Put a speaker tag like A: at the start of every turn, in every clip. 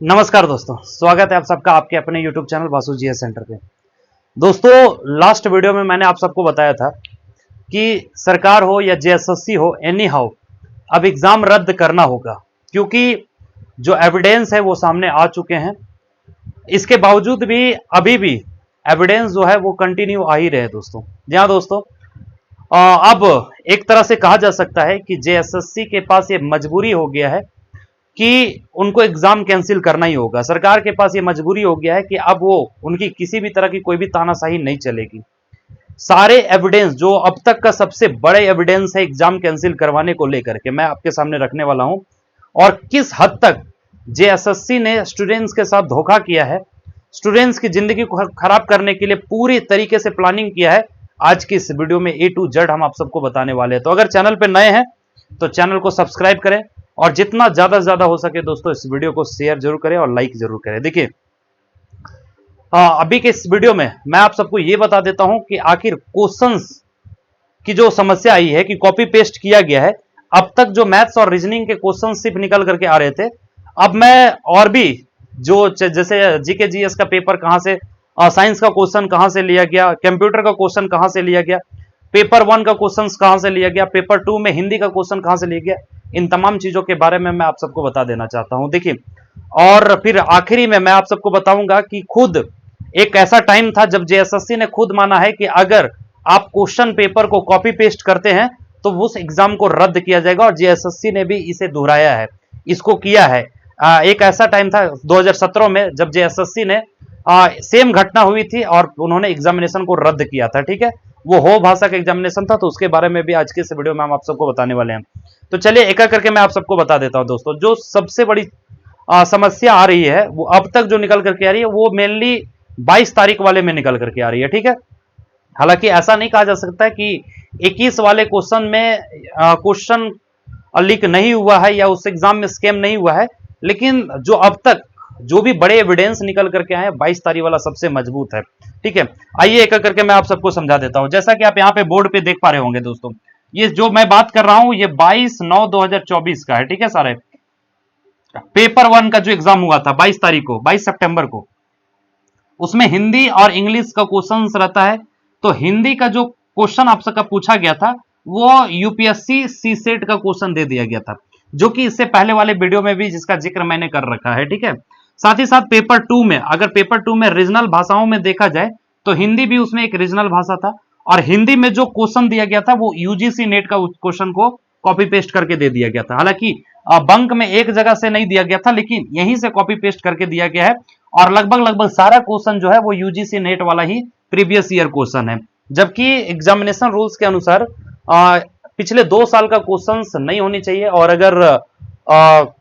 A: नमस्कार दोस्तों, स्वागत है आप सबका आपके अपने YouTube channel Vasu GS centre पे। दोस्तों, लास्ट वीडियो में मैंने आप सबको बताया था कि सरकार हो या जेएसएससी हो, एनी हाउ अब एग्जाम रद्द करना होगा, क्योंकि जो एविडेंस है वो सामने आ चुके हैं। इसके बावजूद भी अभी भी एविडेंस जो है वो कंटिन्यू आ ही रहे दोस्तों। जी हाँ दोस्तों, अब एक तरह से कहा जा सकता है कि जेएसएससी के पास ये मजबूरी हो गया है कि उनको एग्जाम कैंसिल करना ही होगा। सरकार के पास ये मजबूरी हो गया है कि अब वो उनकी किसी भी तरह की कोई भी तानाशाही नहीं चलेगी। सारे एविडेंस जो अब तक का सबसे बड़े एविडेंस है एग्जाम कैंसिल करवाने को लेकर के मैं आपके सामने रखने वाला हूं, और किस हद तक जेएसएससी ने स्टूडेंट्स के साथ धोखा किया है, स्टूडेंट्स की जिंदगी को खराब करने के लिए पूरी तरीके से प्लानिंग किया है। आज की इस वीडियो में ए टू जेड हम आप सबको बताने वाले हैं। तो अगर चैनल पे नए हैं तो चैनल को सब्सक्राइब करें और जितना ज्यादा से ज्यादा हो सके दोस्तों इस वीडियो को शेयर जरूर करें और लाइक जरूर करें। देखिए, अभी के इस वीडियो में मैं आप सबको यह बता देता हूं कि आखिर क्वेश्चंस की जो समस्या आई है कि कॉपी पेस्ट किया गया है। अब तक जो मैथ्स और रीजनिंग के क्वेश्चन सिर्फ निकल करके आ रहे थे, अब मैं और भी जो जैसे जीके जीएस का पेपर कहां से, साइंस का क्वेश्चन कहां से लिया गया, कंप्यूटर का क्वेश्चन कहां से लिया गया, पेपर 1 का क्वेश्चन कहां से लिया गया, पेपर 2 में हिंदी का क्वेश्चन कहां से लिया गया, इन तमाम चीजों के बारे में मैं आप सबको बता देना चाहता हूं। देखिए, और फिर आखिरी में मैं आप सबको बताऊंगा कि खुद एक ऐसा टाइम था जब जेएसएससी ने खुद माना है कि अगर आप क्वेश्चन पेपर को कॉपी पेस्ट करते हैं तो उस एग्जाम को रद्द किया जाएगा, और जेएसएससी ने भी इसे दोहराया है, इसको किया है। एक ऐसा टाइम था 2017 में जब जेएसएससी ने सेम घटना हुई थी और उन्होंने एग्जामिनेशन को रद्द किया था। ठीक है, वो हो भाषा का एग्जामिनेशन था, तो उसके बारे में भी आज के इस वीडियो में हम आप सबको बताने वाले हैं। तो चलिए एक एक करके मैं आप सबको बता देता हूं दोस्तों। जो सबसे बड़ी समस्या आ रही है वो अब तक जो निकल करके आ रही है वो मेनली 22 तारीख वाले में निकल करके आ रही है। ठीक है, हालांकि ऐसा नहीं कहा जा सकता है कि 21 वाले क्वेश्चन में क्वेश्चन लीक नहीं हुआ है या उस एग्जाम में स्कैम नहीं हुआ है, लेकिन जो अब तक जो भी बड़े एविडेंस निकल करके आए 22 तारीख वाला सबसे मजबूत है। ठीक है, आइए एक एक करके मैं आप सबको समझा देता हूं। जैसा कि आप यहां पे बोर्ड पे देख पा रहे होंगे दोस्तों, ये जो मैं बात कर रहा हूं ये 22/9/2024 का है। ठीक है, सारे पेपर 1 का जो एग्जाम हुआ था 22 तारीख को, 22 सितंबर को, उसमें हिंदी और इंग्लिश का क्वेश्चन रहता है। तो हिंदी का जो क्वेश्चन आप सबका पूछा गया था वो यूपीएससी सी सेट का क्वेश्चन दे दिया गया था, जो कि इससे पहले वाले वीडियो में भी जिसका जिक्र मैंने कर रखा है। ठीक है, साथ ही साथ पेपर 2 में, अगर पेपर 2 में रीजनल भाषाओं में देखा जाए तो हिंदी भी उसमें एक रीजनल भाषा था, और हिंदी में जो क्वेश्चन दिया गया था वो यूजीसी नेट का क्वेश्चन को कॉपी पेस्ट करके दे दिया गया था। हालांकि बंक में एक जगह से नहीं दिया गया था, लेकिन यहीं से कॉपी पेस्ट करके दिया गया है, और लगभग सारा क्वेश्चन जो है वो यूजीसी नेट वाला ही प्रीवियस ईयर क्वेश्चन है। जबकि एग्जामिनेशन रूल्स के अनुसार पिछले 2 साल का क्वेश्चन नहीं होनी चाहिए, और अगर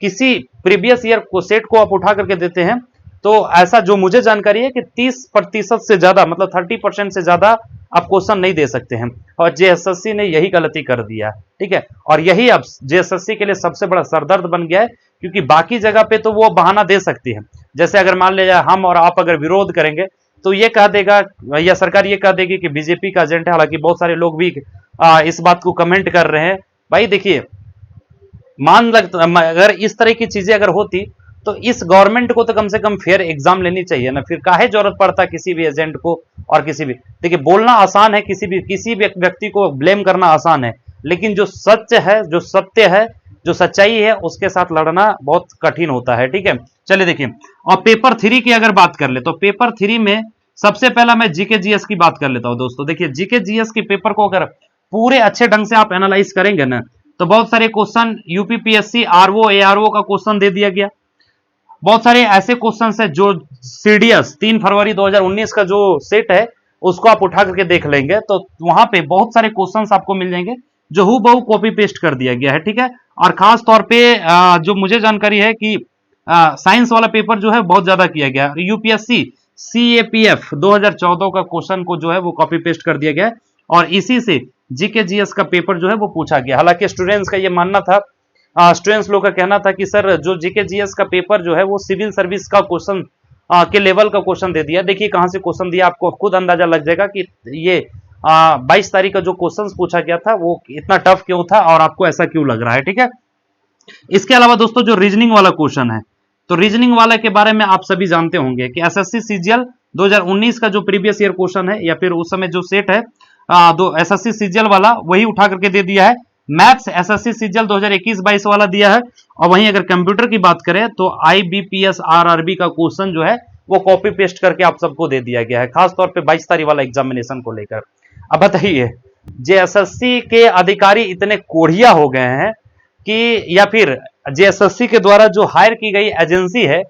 A: किसी प्रीवियस ईयर को सेट को आप उठा करके देते हैं तो ऐसा जो मुझे जानकारी है कि 30% से ज्यादा, मतलब 30% से ज्यादा आप क्वेश्चन नहीं दे सकते हैं, और जेएसएससी ने यही गलती कर दिया। ठीक है, और यही अब जेएसएससी के लिए सबसे बड़ा सरदर्द बन गया है, क्योंकि बाकी जगह पे तो वो बहाना दे सकती है। जैसे अगर मान लिया हम और आप अगर विरोध करेंगे तो ये कह देगा या सरकार ये कह देगी कि बीजेपी का एजेंट है। हालांकि बहुत सारे लोग भी इस बात को कमेंट कर रहे हैं। भाई देखिए, अगर इस तरह की चीजें अगर होती तो इस गवर्नमेंट को तो कम से कम फेयर एग्जाम लेनी चाहिए ना, फिर काहे जरूरत पड़ता किसी भी एजेंट को और किसी भी। देखिए, बोलना आसान है, किसी भी व्यक्ति को ब्लेम करना आसान है, लेकिन जो सच है, जो सत्य है, जो सच्चाई है, उसके साथ लड़ना बहुत कठिन होता है। ठीक है, चलिए देखिए, और पेपर 3 की अगर बात कर ले तो पेपर 3 में सबसे पहला मैं जीके जीएस की बात कर लेता हूं दोस्तों। देखिए, जीके जीएस के पेपर को अगर पूरे अच्छे ढंग से आप एनालाइज करेंगे ना तो बहुत सारे क्वेश्चन यूपीपीएससी आरओ एआरओ का क्वेश्चन दे दिया गया। बहुत सारे ऐसे क्वेश्चन है जो सीडीएस 3 फरवरी 2019 का जो सेट है उसको आप उठा करके देख लेंगे तो वहां पे बहुत सारे क्वेश्चंस आपको मिल जाएंगे जो हूबहू कॉपी पेस्ट कर दिया गया है। ठीक है, और खास तौर पे जो मुझे जानकारी है कि साइंस वाला पेपर जो है बहुत ज्यादा किया गया, यूपीएससी सीएपीएफ 2014 का क्वेश्चन को जो है वो कॉपी पेस्ट कर दिया गया है, और इसी से जीके जीएस का पेपर जो है वो पूछा गया। हालांकि स्टूडेंट्स का ये मानना था, स्टूडेंट्स लोग का कहना था कि सर जो जीके जीएस का पेपर जो है वो सिविल सर्विस का क्वेश्चन के लेवल का क्वेश्चन दे दिया। देखिए कहां से क्वेश्चन दिया, आपको खुद अंदाजा लग जाएगा कि ये 22 तारीख का जो क्वेश्चन पूछा गया था वो इतना टफ क्यों था और आपको ऐसा क्यों लग रहा है। ठीक है, इसके अलावा दोस्तों जो रीजनिंग वाला क्वेश्चन है तो रीजनिंग वाला के बारे में आप सभी जानते होंगे कि एसएससी सीजीएल 2019 का जो प्रीवियस ईयर क्वेश्चन है या फिर उस समय जो सेट है दो एसएससी सीजीएल वाला वही उठा करके दे दिया है। मैथ्स एसएससी सीजीएल 2021-22 वाला दिया है। और वहीं अगर कंप्यूटर की बात करें तो आईबीपीएस आरआरबी का क्वेश्चन जो है वो कॉपी पेस्ट करके आप सबको दे दिया गया है, खासतौर पे 22 तारीख वाला एग्जामिनेशन को लेकर। अब बताइए, जेएसएससी के अधिकारी इतने कोढ़िया हो गए हैं कि, या फिर जेएसएससी के द्वारा जो हायर की गई एजेंसी है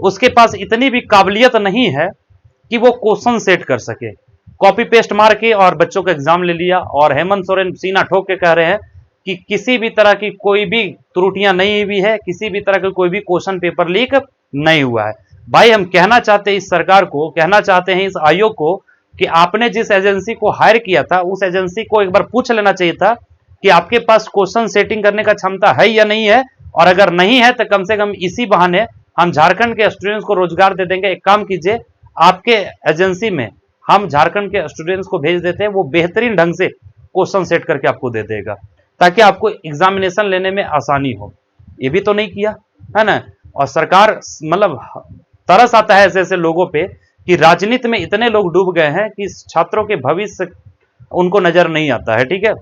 A: उसके पास इतनी भी काबिलियत नहीं है कि वो क्वेश्चन सेट कर सके। कॉपी पेस्ट मार के और बच्चों का एग्जाम ले लिया। और हेमंत सोरेन सीना ठोक के कह रहे हैं कि किसी भी तरह की कोई भी त्रुटियां नहीं हुई है, किसी भी तरह का कोई भी क्वेश्चन पेपर लीक नहीं हुआ है। भाई हम कहना चाहते हैं इस सरकार को, कहना चाहते हैं इस आयोग को कि आपने जिस एजेंसी को हायर किया था उस एजेंसी को एक बार पूछ लेना चाहिए था कि आपके पास क्वेश्चन सेटिंग करने का क्षमता है या नहीं है। और अगर नहीं है तो कम से कम इसी बहाने हम झारखंड के स्टूडेंट्स को रोजगार दे देंगे। एक काम कीजिए, आपके एजेंसी में हम झारखंड के स्टूडेंट्स को भेज देते हैं, वो बेहतरीन ढंग से क्वेश्चन सेट करके आपको दे देगा ताकि आपको एग्जामिनेशन लेने में आसानी हो। ये भी तो नहीं किया है ना। और सरकार मतलब तरस आता है ऐसे ऐसे लोगों पे कि राजनीति में इतने लोग डूब गए हैं कि छात्रों के भविष्य उनको नजर नहीं आता है। ठीक है,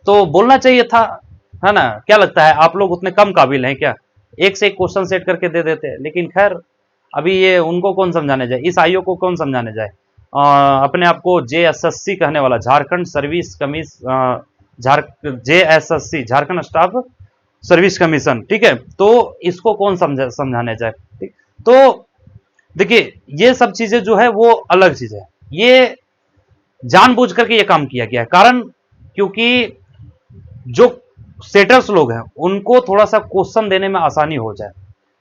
A: तो बोलना चाहिए था, है ना। क्या लगता है आप लोग उतने कम काबिल हैं क्या? एक से एक क्वेश्चन सेट करके दे देते हैं। लेकिन खैर अभी ये उनको कौन समझाने जाए, इस आयोग को कौन समझाने जाए। अपने आप को जेएसएससी कहने वाला, Jharkhand service commission, JSSC Jharkhand staff service commission, ठीक है, तो इसको कौन समझाने जाए। ठीक, तो देखिए ये सब चीजें जो है वो अलग चीज है। ये जानबूझ करके ये काम किया गया है। कारण क्योंकि जो सेटर्स लोग हैं उनको थोड़ा सा क्वेश्चन देने में आसानी हो जाए।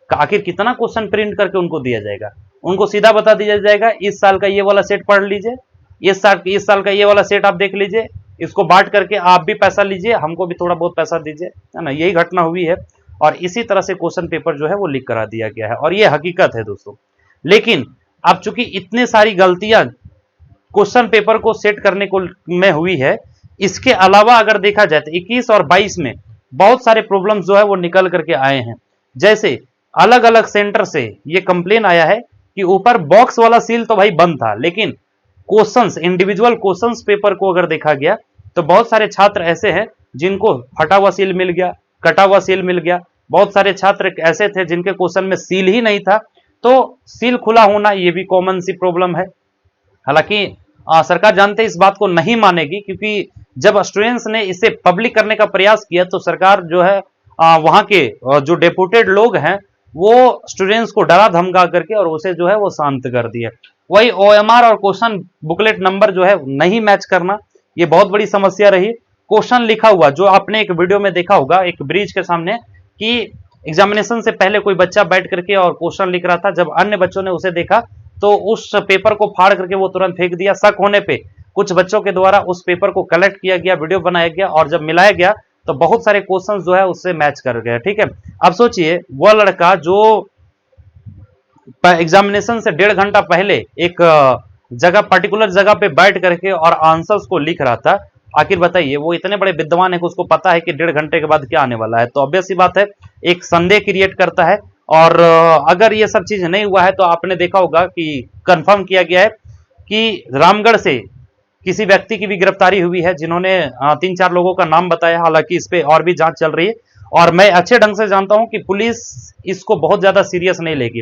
A: आखिर कितना क्वेश्चन प्रिंट करके उनको दिया जाएगा? उनको सीधा बता दिया जाएगा इस साल का ये वाला सेट पढ़ लीजिए, इस साल का ये वाला सेट आप देख लीजिए, इसको बांट करके आप भी पैसा लीजिए, हमको भी थोड़ा बहुत पैसा दीजिए, है ना। यही घटना हुई है और इसी तरह से क्वेश्चन पेपर जो है वो लीक करा दिया गया है और ये हकीकत है दोस्तों। लेकिन अब चूंकि इतने सारी गलतियां क्वेश्चन पेपर को सेट करने को में हुई है, इसके अलावा अगर देखा जाए तो 21 और 22 में बहुत सारे प्रॉब्लम्स जो है वो निकल करके आए हैं। जैसे अलग अलग सेंटर से ये कंप्लेन आया है कि ऊपर बॉक्स वाला सील तो भाई बंद था, लेकिन क्वेश्चंस, इंडिविजुअल क्वेश्चंस पेपर को अगर देखा गया तो बहुत सारे छात्र ऐसे हैं जिनको फटा हुआ सील मिल गया, कटा हुआ सील मिल गया। बहुत सारे छात्र ऐसे थे जिनके क्वेश्चन में सील ही नहीं था। तो सील खुला होना ये भी कॉमन सी प्रॉब्लम है। हालांकि सरकार जानते इस बात को नहीं मानेगी, क्योंकि जब स्टूडेंट्स ने इसे पब्लिक करने का प्रयास किया तो सरकार जो है वहां के जो डेपुटेड लोग हैं वो स्टूडेंट्स को डरा धमका करके और उसे जो है वो शांत कर दिया। वही ओएमआर और क्वेश्चन बुकलेट नंबर जो है नहीं मैच करना, ये बहुत बड़ी समस्या रही। क्वेश्चन लिखा हुआ जो आपने एक वीडियो में देखा होगा एक ब्रिज के सामने कि एग्जामिनेशन से पहले कोई बच्चा बैठ करके और क्वेश्चन लिख रहा था, जब अन्य बच्चों ने उसे देखा तो उस पेपर को फाड़ करके वो तुरंत फेंक दिया। शक होने पे कुछ बच्चों के द्वारा उस पेपर को कलेक्ट किया गया, वीडियो बनाया गया और जब मिलाया गया तो बहुत सारे क्वेश्चंस जो है उससे मैच कर गए। ठीक है, अब सोचिए वह लड़का जो एग्जामिनेशन से 1.5 घंटा पहले एक जगह, पर्टिकुलर जगह पे बैठ करके और आंसर्स को लिख रहा था, आखिर बताइए वो इतने बड़े विद्वान है कि उसको पता है कि 1.5 घंटे के बाद क्या आने वाला है। तो ऑब्वियस सी बात है, एक संदेह क्रिएट करता है। और अगर ये सब चीज नहीं हुआ है तो आपने देखा होगा कि कंफर्म किया गया है कि रामगढ़ से किसी व्यक्ति की भी गिरफ्तारी हुई है जिन्होंने 3-4 लोगों का नाम बताया। हालांकि इस पे और भी जांच चल रही है और मैं अच्छे ढंग से जानता हूं कि पुलिस इसको बहुत ज्यादा सीरियस नहीं लेगी,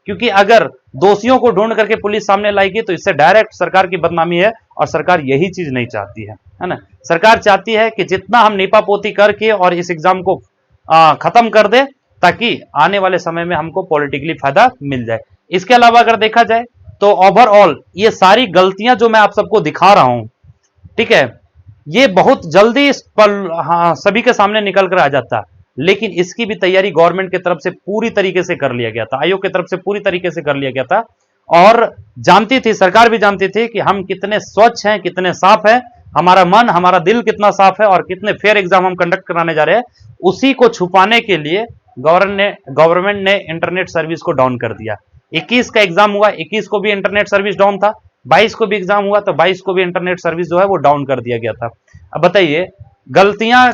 A: क्योंकि अगर दोषियों को ढूंढ करके पुलिस सामने लाएगी तो इससे डायरेक्ट सरकार की बदनामी है और सरकार यही चीज नहीं चाहती है ना। सरकार चाहती है कि जितना हम नीपापोती करके और इस एग्जाम को खत्म कर दे ताकि आने वाले समय में हमको पॉलिटिकली फायदा मिल जाए। इसके अलावा अगर देखा जाए तो ओवरऑल ये सारी गलतियां जो मैं आप सबको दिखा रहा हूं, ठीक है, ये बहुत जल्दी सभी के सामने निकल कर आ जाता, लेकिन इसकी भी तैयारी गवर्नमेंट की तरफ से पूरी तरीके से कर लिया गया था, आयोग की तरफ से पूरी तरीके से कर लिया गया था। और जानती थी, सरकार भी जानती थी कि हम कितने स्वच्छ हैं, कितने साफ हैं, हमारा मन, हमारा दिल कितना साफ है और कितने फेयर एग्जाम हम कंडक्ट कराने जा रहे हैं। उसी को छुपाने के लिए गवर्नमेंट ने इंटरनेट सर्विस को डाउन कर दिया। 21 का एग्जाम हुआ, 21 को भी इंटरनेट सर्विस डाउन था, 22 को भी एग्जाम हुआ तो 22 को भी इंटरनेट सर्विस जो है वो डाउन कर दिया गया था। अब बताइए, गलतियां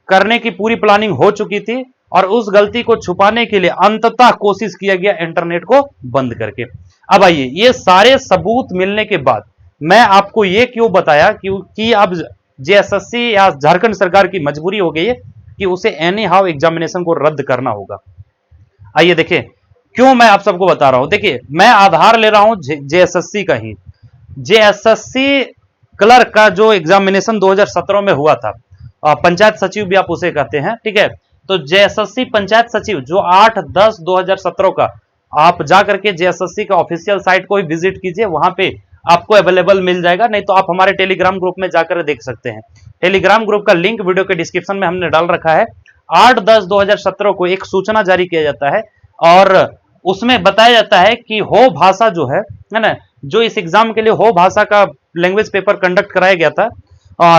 A: करने की पूरी प्लानिंग हो चुकी थी और उस गलती को छुपाने के लिए अंततः कोशिश किया गया इंटरनेट को बंद करके। अब आइए, ये सारे सबूत मिलने के बाद मैं आपको ये क्यों बताया क्योंकि अब जेएसएससी या झारखंड सरकार की मजबूरी हो गई है कि उसे एनी हाउ एग्जामिनेशन को रद्द करना होगा। आइए देखिए क्यों मैं आप सबको बता रहा हूं। देखिए मैं आधार ले रहा हूं जेएसएससी का ही। जेएसएससी क्लर्क का जो एग्जामिनेशन 2017 में हुआ था, पंचायत सचिव भी आप उसे कहते हैं, ठीक है। तो जेएसएससी पंचायत सचिव जो 8/10/2017 का, आप जाकर के जेएसएससी का ऑफिशियल साइट को ही विजिट कीजिए, वहां पे आपको अवेलेबल मिल जाएगा, नहीं तो आप हमारे टेलीग्राम ग्रुप में जाकर देख सकते हैं। टेलीग्राम ग्रुप का लिंक वीडियो के डिस्क्रिप्शन में हमने डाल रखा है। 8/10/2017 को एक सूचना जारी किया जाता है और उसमें बताया जाता है कि हो भाषा जो है ना, जो इस एग्जाम के लिए हो भाषा का लैंग्वेज पेपर कंडक्ट कराया गया था,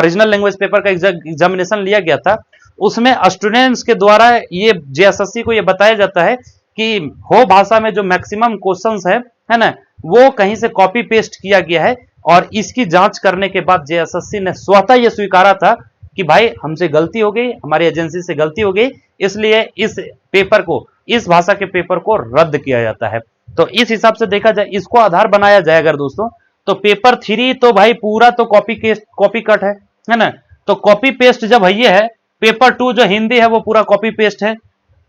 A: रीजनल लैंग्वेज पेपर का एग्जामिनेशन लिया गया था, उसमें स्टूडेंट्स के द्वारा ये जेएसएससी को ये बताया जाता है कि हो भाषा में जो मैक्सिमम क्वेश्चंस है ना, वो कहीं से कॉपी पेस्ट किया गया है। और इसकी जांच करने के बाद जेएसएससी ने स्वतः ये स्वीकारा था कि भाई हमसे गलती हो गई, हमारी एजेंसी से गलती हो गई, इसलिए इस पेपर को, इस भाषा के पेपर को रद्द किया जाता है। तो इस हिसाब से देखा जाए, इसको आधार बनाया जाए अगर दोस्तों, तो पेपर 3 तो भाई पूरा तो कॉपी कट है ना। तो कॉपी पेस्ट जब ये है, पेपर 2 जो हिंदी है वो पूरा कॉपी पेस्ट है।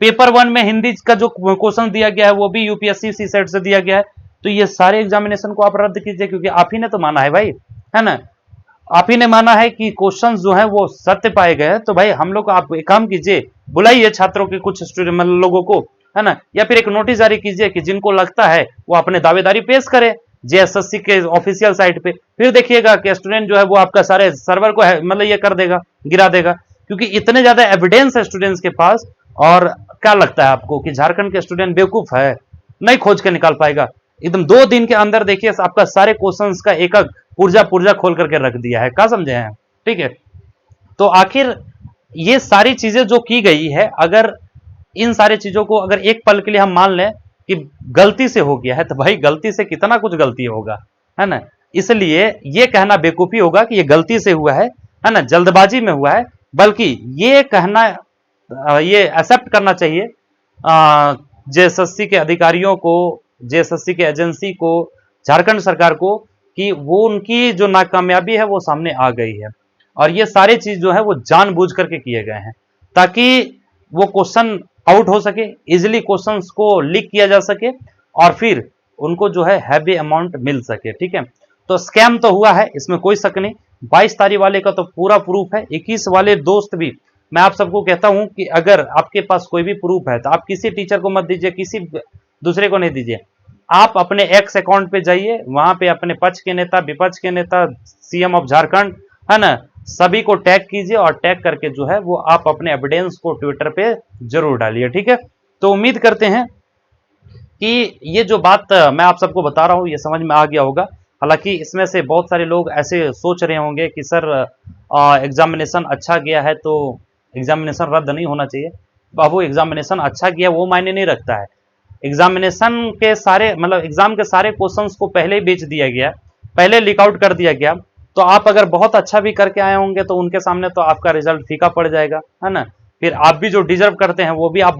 A: पेपर 1 में हिंदी का जो क्वेश्चन दिया गया है वो भी यूपीएससी सीसेट से दिया गया है। तो ये सारे एग्जामिनेशन को आप रद्द कीजिए, क्योंकि आप ही ने तो माना है भाई, है ना, आप ही ने माना है कि क्वेश्चंस जो है वो सत्य पाए गए हैं। तो भाई हम लोग, आप एक काम कीजिए, बुलाइए छात्रों के कुछ स्टूडेंट लोगों को, है ना, या फिर एक नोटिस जारी कीजिए कि जिनको लगता है वो अपने दावेदारी पेश करे जेएसएससी के ऑफिशियल साइट पे। फिर देखिएगा कि स्टूडेंट जो है वो आपका सारे सर्वर को मतलब ये कर देगा, गिरा देगा, क्योंकि इतने ज्यादा एविडेंस है स्टूडेंट्स के पास। और क्या लगता है आपको कि झारखंड के स्टूडेंट बेवकूफ है? नहीं खोज के निकाल पाएगा। एकदम 2 दिन के अंदर देखिए आपका सारे क्वेश्चंस का एक पुर्जा खोल करके रख दिया है। क्या समझे हैं? ठीक है। तो आखिर ये सारी चीजें जो की गई है, अगर इन सारी चीजों को अगर एक पल के लिए हम मान लें कि गलती से हो गया है, तो भाई गलती से कितना कुछ गलती होगा, है ना। इसलिए ये कहना बेवकूफी होगा कि ये गलती से हुआ है ना, जल्दबाजी में हुआ है। बल्कि ये कहना, ये एक्सेप्ट करना चाहिए जेएसएससी के अधिकारियों को, जेएसएससी के एजेंसी को, झारखंड सरकार को, कि वो उनकी जो नाकामयाबी है वो सामने आ गई है। और ये सारी चीज जो है वो जानबूझ करके किए गए हैं, ताकि वो क्वेश्चन आउट हो सके, इजिली क्वेश्चंस को लीक किया जा सके और फिर उनको जो है हैवी अमाउंट मिल सके। ठीक है। तो स्कैम तो हुआ है, इसमें कोई शक नहीं। 22 तारीख वाले का तो पूरा प्रूफ है। 21 वाले दोस्त भी, मैं आप सबको कहता हूं कि अगर आपके पास कोई भी प्रूफ है तो आप किसी टीचर को मत दीजिए, किसी दूसरे को नहीं दीजिए। आप अपने एक्स अकाउंट पे जाइए, वहां पे अपने पक्ष के नेता, विपक्ष के नेता, सीएम ऑफ झारखंड, है ना, सभी को टैग कीजिए और टैग करके जो है वो आप अपने एविडेंस को ट्विटर पे जरूर डालिए। ठीक है। तो उम्मीद करते हैं कि ये जो बात मैं आप सबको बता रहा हूं ये समझ में आ गया होगा। हालांकि इसमें से बहुत सारे लोग ऐसे सोच रहे होंगे कि सर एग्जामिनेशन अच्छा गया है तो एग्जामिनेशन रद्द नहीं होना चाहिए। बाबू, एग्जामिनेशन अच्छा गया वो मायने नहीं रखता है। एग्जामिनेशन के सारे, मतलब एग्जाम के सारे क्वेश्चंस को पहले ही बेच दिया गया, पहले लीक आउट कर दिया गया। तो आप अगर बहुत अच्छा भी करके आए होंगे तो उनके सामने तो आपका रिजल्ट फीका पड़ जाएगा, है ना। फिर आप भी जो डिजर्व करते हैं वो भी आप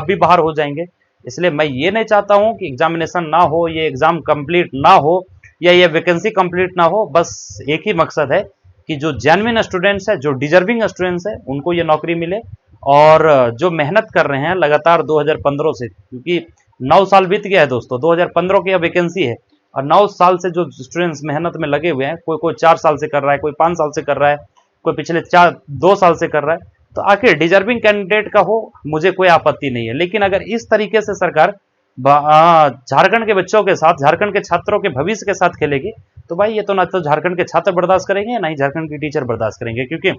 A: भी बाहर हो जाएंगे। इसलिए मैं ये नहीं चाहता हूं कि एग्जामिनेशन ना हो, ये एग्जाम कंप्लीट ना हो, या ये वैकेंसी कंप्लीट ना हो। बस एक ही मकसद है कि जो जेन्युइन स्टूडेंट्स है, जो डिजर्विंग स्टूडेंट्स है, उनको ये नौकरी मिले। और जो मेहनत कर रहे हैं लगातार 2015 से, क्योंकि 9 साल बीत गया है दोस्तों, 2015 की वैकेंसी है और 9 साल से जो स्टूडेंट्स मेहनत में लगे हुए हैं, कोई 4 साल से कर रहा है, कोई 5 साल से कर रहा है, कोई पिछले 2 साल से कर रहा है। तो आखिर डिजर्विंग कैंडिडेट का हो, मुझे कोई आपत्ति नहीं है। लेकिन अगर इस तरीके से सरकार झारखंड के बच्चों के साथ, झारखंड के छात्रों के भविष्य के साथ खेलेगी, तो भाई ये तो ना तो झारखंड के छात्र बर्दाश्त करेंगे, ना ही झारखंड के टीचर बर्दाश्त करेंगे। क्योंकि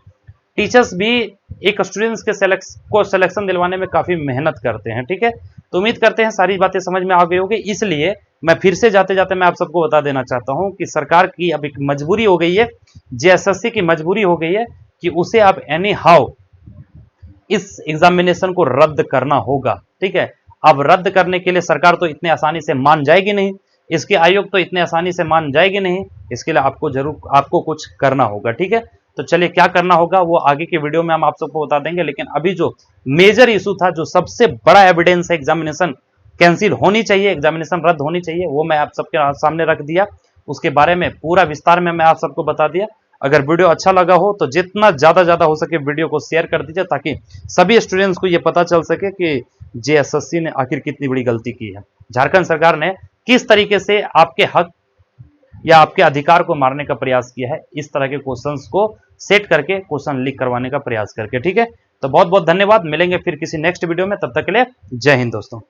A: टीचर्स भी एक स्टूडेंट्स के सिलेक्शन दिलवाने में काफी मेहनत करते हैं। ठीक है। तो उम्मीद करते हैं सारी बातें समझ में आ गई होगी। इसलिए मैं फिर से जाते जाते मैं आप सबको बता देना चाहता हूं कि सरकार की अब एक मजबूरी हो गई है, जेएसएससी की मजबूरी हो गई है कि उसे अब एनी हाउ इस एग्जामिनेशन को रद्द करना होगा। ठीक है। अब रद्द करने के लिए सरकार तो इतने आसानी से मान जाएगी नहीं, इसके आयोग तो इतने आसानी से मान जाएगी नहीं। इसके लिए आपको कुछ करना होगा। ठीक है। तो चलिए क्या करना होगा वो आगे के वीडियो में हम आप सबको बता देंगे। लेकिन अभी जो मेजर इशू था, जो सबसे बड़ा एविडेंस है एग्जामिनेशन कैंसिल होनी चाहिए, एग्जामिनेशन रद्द होनी चाहिए, वो मैं आप सबके सामने रख दिया। उसके बारे में पूरा विस्तार में मैं आप सबको बता दिया। अगर वीडियो अच्छा लगा हो तो जितना ज्यादा हो सके वीडियो को शेयर कर दीजिए, ताकि सभी स्टूडेंट्स को यह पता चल सके कि जेएसएससी ने आखिर कितनी बड़ी गलती की है, झारखंड सरकार ने किस तरीके से आपके हक या आपके अधिकार को मारने का प्रयास किया है, इस तरह के क्वेश्चंस को सेट करके क्वेश्चन लीक करवाने का प्रयास करके। ठीक है, तो बहुत बहुत धन्यवाद। मिलेंगे फिर किसी नेक्स्ट वीडियो में, तब तक के लिए जय हिंद दोस्तों।